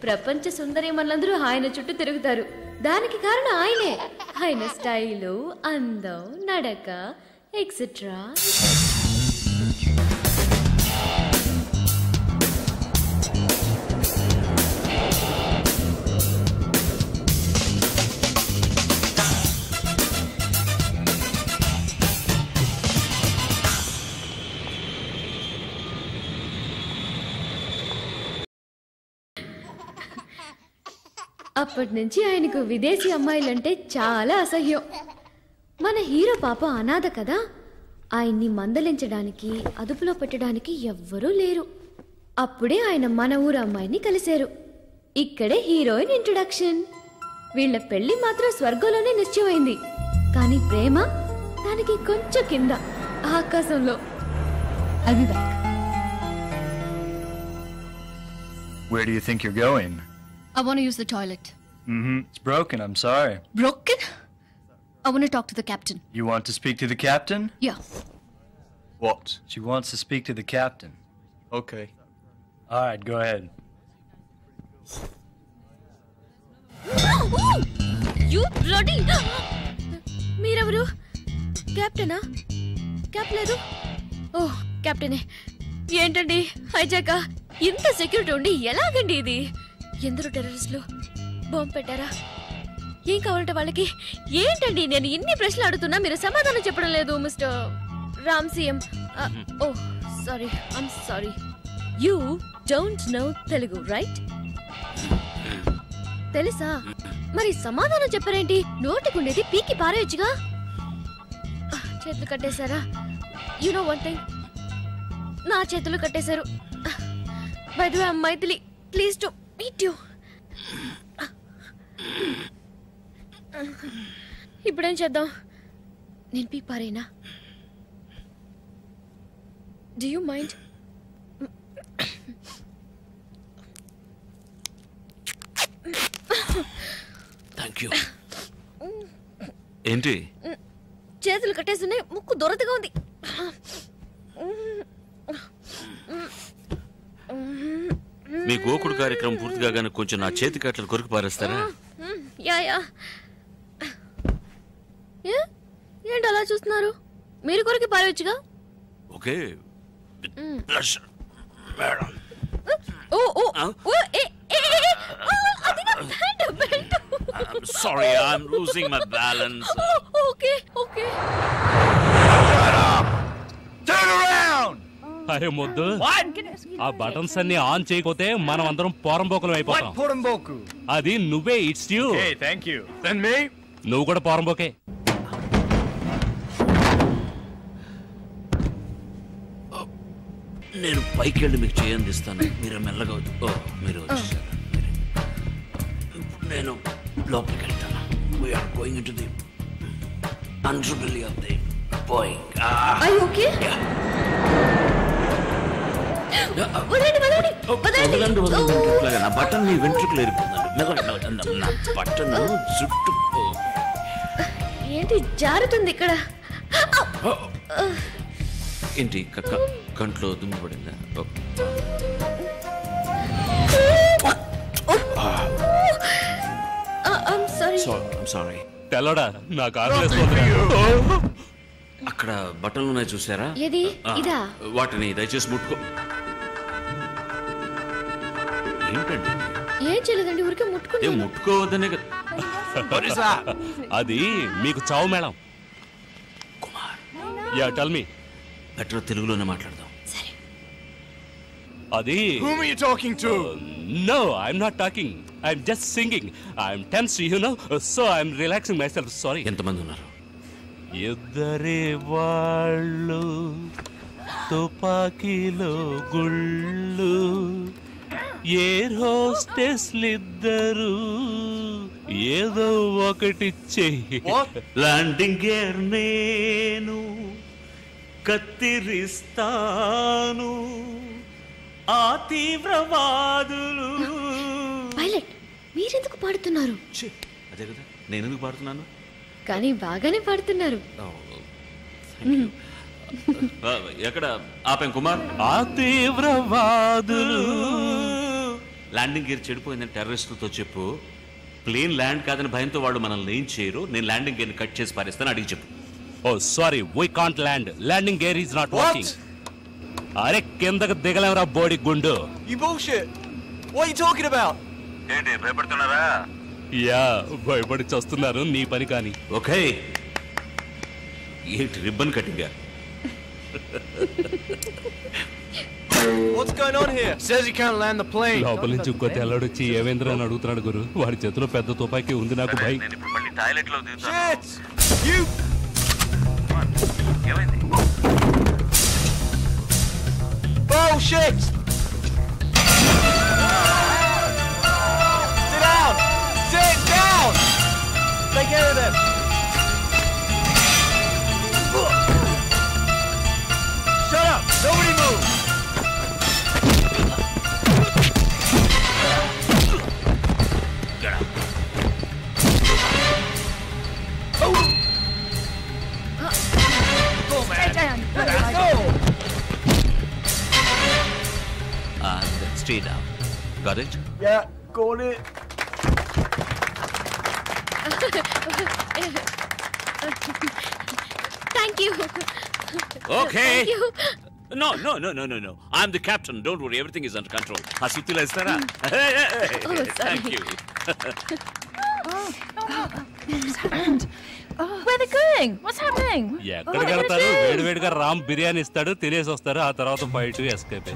ప్రపంచ సుందరీమణులందరూ ఆయన చుట్టూ తిరుగుతారు. దానికి కారణం ఆయనే. ఆయన స్టైలు, అందం, నడక ఎక్సెట్రా. అప్పటి నుంచి ఆయనకు విదేశీ అమ్మాయిలంటే చాలా అసహ్యం. మన హీరో పాప అనాథ కదా, ఆయన్ని మందలించడానికి అదుపులో పెట్టడానికి ఎవ్వరూ లేరు. అప్పుడే ఆయన మన ఊరు అమ్మాయిని కలిశారు. ఇక్కడే హీరోయిన్ ఇంట్రొడక్షన్. వీళ్ళ పెళ్లి మాత్రం స్వర్గంలోనే నిశ్చయమైంది. కానీ ప్రేమ దానికి కొంచెం కింద ఆకాశంలో. I'll be back. Where do you think you're going? I want to use the toilet. It's broken, I'm sorry. Broken? I want to talk to the captain. You want to speak to the captain? Yeah. What? She wants to speak to the captain. Okay. All right, go ahead. You bloody! మీరెవరు? కెప్టెనా? Cap లేదు. ఓహ్, కెప్టెనే. ఏంటండి హైజాకా? ఇంత security ఉండి ఎలాగండి ఇది? ఎందరో టెర్రరిస్టులు bomb పెట్టారా? ఏం కావాలంటే వాళ్ళకి? ఏంటండి నేను ఇన్ని ప్రశ్నలు అడుగుతున్నా మీరు సమాధానం చెప్పడం లేదు mister Ram CM. Oh sorry, I'm sorry. You don't know Telugu right? తెలుసా? మరి సమాధానం చెప్పారేంటి? నోటికుండేది పీకి పారేయచ్చుగా. చేతులు కట్టేశారా? యు నో వన్ థింగ్, నా చేతులు కట్టేశారు. By the way I am Maithili, please to meet you. ఇప్పుడేం చేద్దాం? నేను పీక్ పారేనా? Do you mind? Thank you. ఏంటి చేతులు కట్టేస్తున్నాయి, ముక్కు దొరతగా ఉంది. మీ గోకుడు కార్యక్రమం పూర్తిగా గానీ కొంచెం నా చేతి కట్టలు కొరికి పారేస్తారా? Yeah yeah. ఏంటి అలా చూస్తున్నారు? మీరు కొరికి పారేయచ్చుగా. Okay madam. ఓ ఓ ఓ ఏ ఏ అది నా belt. I'm sorry, I'm losing my balance. Okay okay. Turn around! అరే మొద్దు, ఆ బటన్స్ అన్ని ఆన్ చేయకపోతే మనం అందరం పోరంబోకులం అయిపోతాం. What పోరంబోకు? అది నువ్వే. It's you. Okay, thank you. Then me? నువ్వు కూడా పోరంబోకే. నేను పైకి వెళ్ళి మీకు చేయందిస్తాను, మీరు మెల్లగా. ఓ మీరు వచ్చేసారు. నేను లోపలికి వెళ్తాను. We're going into the underbelly of the Boeing. Are you okay? నా బటన్ మీ వెంట్రుకలు ఏరిపోతుందండి. నా బటన్ జుట్టు ఏంటి జారుతుంది ఇక్కడ? ఏంటి కంట్లో దుమ్ము పడిందా? సారీ. తెల్లడా, నాకు ఆకలేస్తుంది. అక్కడ బట్టలు ఉన్నాయి చూసారా? ఏది? ఇదా? వాటిని దయచేసి ముట్టుకో. ఏంటండి? ఏం చేయలేదండి, ఊరికే ముట్టుకుని. ముట్టుకోవద్దనే కదా. అది మీకు చావు madam. Kumar, yeah tell me. Better తెలుగులోనే మాట్లాడదాం. సరే. అది Whom are you talking to? No, I'm not talking. I'm just singing. I'm tense, you know, so I'm relaxing myself. Sorry. ఎంతమంది ఉన్నారు? ఇద్దరే వాళ్ళు, తుపాకీలో గుళ్ళు, ఎయిర్ హోస్టెస్లిద్దరు, ఏదో ఒకటి చెయ్యి. ల్యాండింగ్ గేర్ నేను కత్తిరిస్తాను, ఆ తీవ్రవాదులు. పైలట్, మీరెందుకు పాడుతున్నారు? అదే కదా, నేను ఎందుకు పాడుతున్నాను? కానీ బాగానే పాడుతున్నారు. ఎక్కడ ఆపాం కుమార్? ఆ తీవ్రవాదులు ల్యాండింగ్ గేర్ చెడిపోయిందని టెర్రరిస్టులతో చెప్పు. ప్లేన్ ల్యాండ్ కాదని భయంతో వాళ్ళు మనల్ని ఏం చేయరు. నేను ల్యాండింగ్ గేర్ని కట్ చేసి పారేస్తాను, అడిగి చెప్పు. Oh sorry, we can't land. Landing gear is not working. అరే కిందకు దిగలేమరా బోడి గుండు. You bullshit. What are you talking about? ఏంటి భయపడుతున్నారా? యా, భయపడి చస్తున్నారు. నీ పని కానీ. ఓకే, ఏంటి ribbon cutting? What's going on here? Says you can't land the plane. లోపల నుంచి ఇంకో తెల్లడొచ్చి ఏవేంద్ర అని అడుగుతున్నాడు గురు. వాడి చేతిలో పెద్ద తుపాకీ ఉంది. నాకు భయ. నేను ఇప్పుడు మళ్ళీ టాయిలెట్ లో దిగుతాను. Shit! You! ఏమైంది? Bullshit! Sit down! Sit down! Take care of them! Shut up! Nobody move! Get out. Go, man! down. Let's go! And stay down. Got it? Yeah, got it. Thank you. Okay. Thank you. No. I'm the captain. Don't worry. Everything is under control. Asutila istara. Oh, sorry. Thank you. Where are they going? What's happening? ఎక్కడికి వెళ్తారు? వేడివేడిగా రామ్ బిర్యానీ ఇస్తాడు, తినేసి వస్తారు. ఆ తర్వాత fight escape.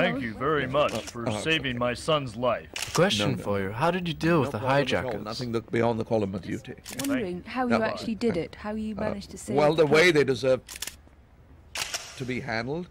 Thank you very much for saving my son's life. Question for you. How did you deal with the hijackers? Nothing beyond the call of duty. Wondering how you actually did it, how you managed to save. Well, the way they deserve to be handled